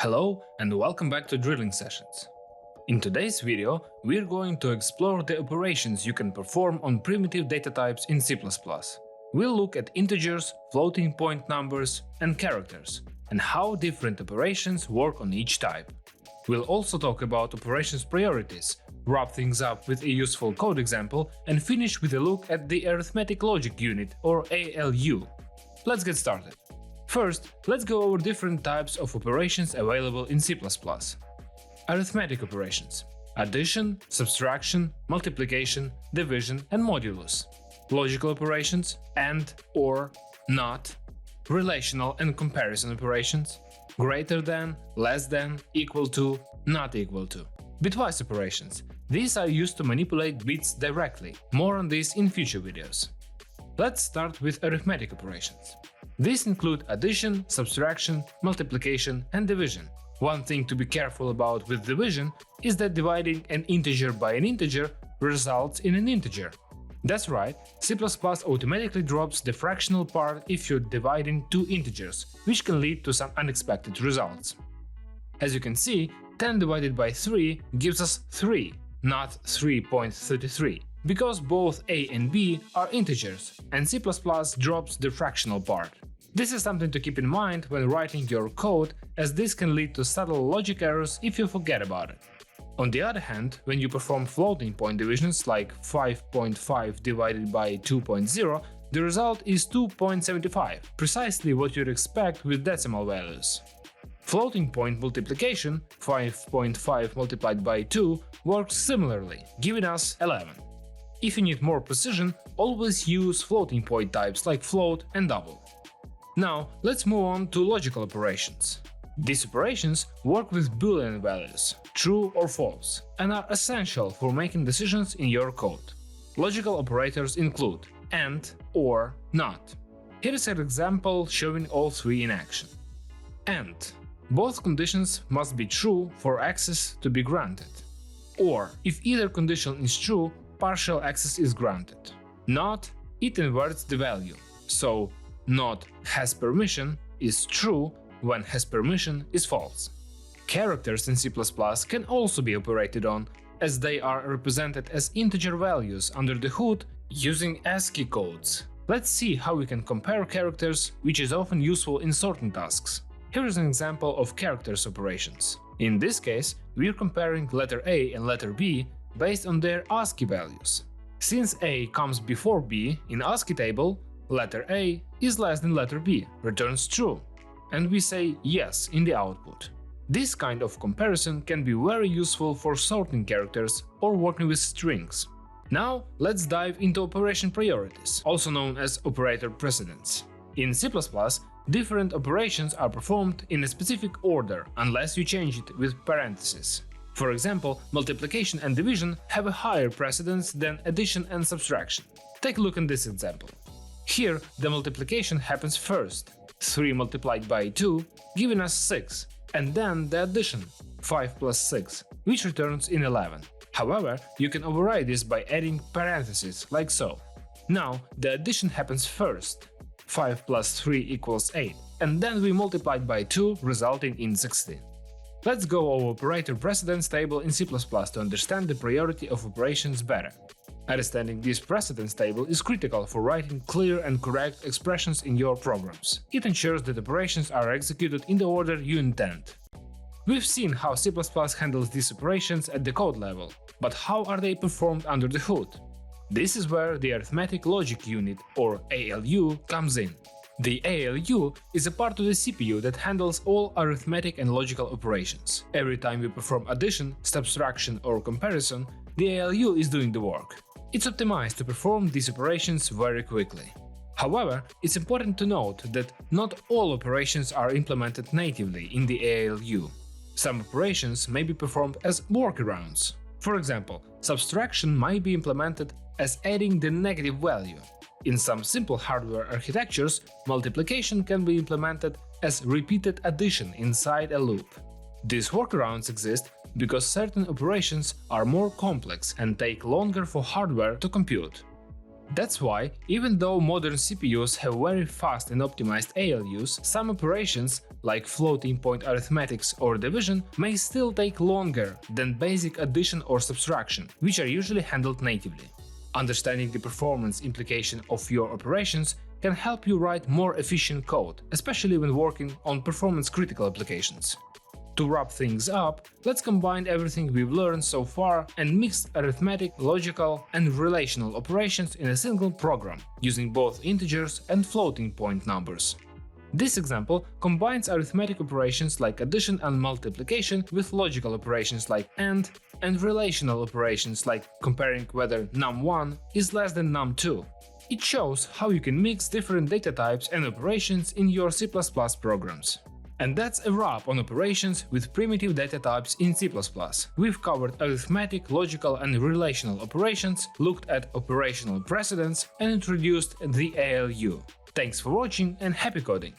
Hello and welcome back to Drilling Sessions. In today's video, we're going to explore the operations you can perform on primitive data types in C++. We'll look at integers, floating point numbers, and characters, and how different operations work on each type. We'll also talk about operations priorities, wrap things up with a useful code example, and finish with a look at the Arithmetic Logic Unit, or ALU. Let's get started. First, let's go over different types of operations available in C++. Arithmetic operations: addition, subtraction, multiplication, division, and modulus. Logical operations: and, or, not. Relational and comparison operations: greater than, less than, equal to, not equal to. Bitwise operations: these are used to manipulate bits directly. More on this in future videos. Let's start with arithmetic operations. These include addition, subtraction, multiplication, and division. One thing to be careful about with division is that dividing an integer by an integer results in an integer. That's right, C++ automatically drops the fractional part if you're dividing two integers, which can lead to some unexpected results. As you can see, 10 divided by 3 gives us 3, not 3.33. Because both a and b are integers, and C++ drops the fractional part. This is something to keep in mind when writing your code, as this can lead to subtle logic errors if you forget about it. On the other hand, when you perform floating point divisions like 5.5 divided by 2.0, the result is 2.75, precisely what you'd expect with decimal values. Floating point multiplication, 5.5 multiplied by 2, works similarly, giving us 11. If you need more precision, always use floating point types like float and double. Now, let's move on to logical operations. These operations work with Boolean values, true or false, and are essential for making decisions in your code. Logical operators include and, or, not. Here is an example showing all three in action. And. Both conditions must be true for access to be granted. Or, if either condition is true, partial access is granted. Not, it inverts the value, so not has permission is true when has permission is false. Characters in C++ can also be operated on, as they are represented as integer values under the hood using ASCII codes. Let's see how we can compare characters, which is often useful in sorting tasks. Here is an example of characters operations. In this case, we're comparing letter A and letter B based on their ASCII values. Since A comes before B in ASCII table, letter A is less than letter B, returns true, and we say yes in the output. This kind of comparison can be very useful for sorting characters or working with strings. Now let's dive into operation priorities, also known as operator precedence. In C++, different operations are performed in a specific order unless you change it with parentheses. For example, multiplication and division have a higher precedence than addition and subtraction. Take a look at this example. Here, the multiplication happens first, 3 multiplied by 2, giving us 6, and then the addition, 5 plus 6, which returns in 11. However, you can override this by adding parentheses, like so. Now, the addition happens first, 5 plus 3 equals 8, and then we multiplied by 2, resulting in 16. Let's go over operator precedence table in C++ to understand the priority of operations better. Understanding this precedence table is critical for writing clear and correct expressions in your programs. It ensures that operations are executed in the order you intend. We've seen how C++ handles these operations at the code level, but how are they performed under the hood? This is where the Arithmetic Logic Unit, or ALU, comes in. The ALU is a part of the CPU that handles all arithmetic and logical operations. Every time we perform addition, subtraction, or comparison, the ALU is doing the work. It's optimized to perform these operations very quickly. However, it's important to note that not all operations are implemented natively in the ALU. Some operations may be performed as workarounds. For example, subtraction might be implemented as adding the negative value. In some simple hardware architectures, multiplication can be implemented as repeated addition inside a loop. These workarounds exist because certain operations are more complex and take longer for hardware to compute. That's why, even though modern CPUs have very fast and optimized ALUs, some operations, like floating point arithmetics or division, may still take longer than basic addition or subtraction, which are usually handled natively. Understanding the performance implication of your operations can help you write more efficient code, especially when working on performance-critical applications. To wrap things up, let's combine everything we've learned so far and mix arithmetic, logical, and relational operations in a single program, using both integers and floating point numbers. This example combines arithmetic operations like addition and multiplication with logical operations like AND, and relational operations like comparing whether num1 is less than num2. It shows how you can mix different data types and operations in your C++ programs. And that's a wrap on operations with primitive data types in C++. We've covered arithmetic, logical, and relational operations, looked at operational precedence, and introduced the ALU. Thanks for watching and happy coding!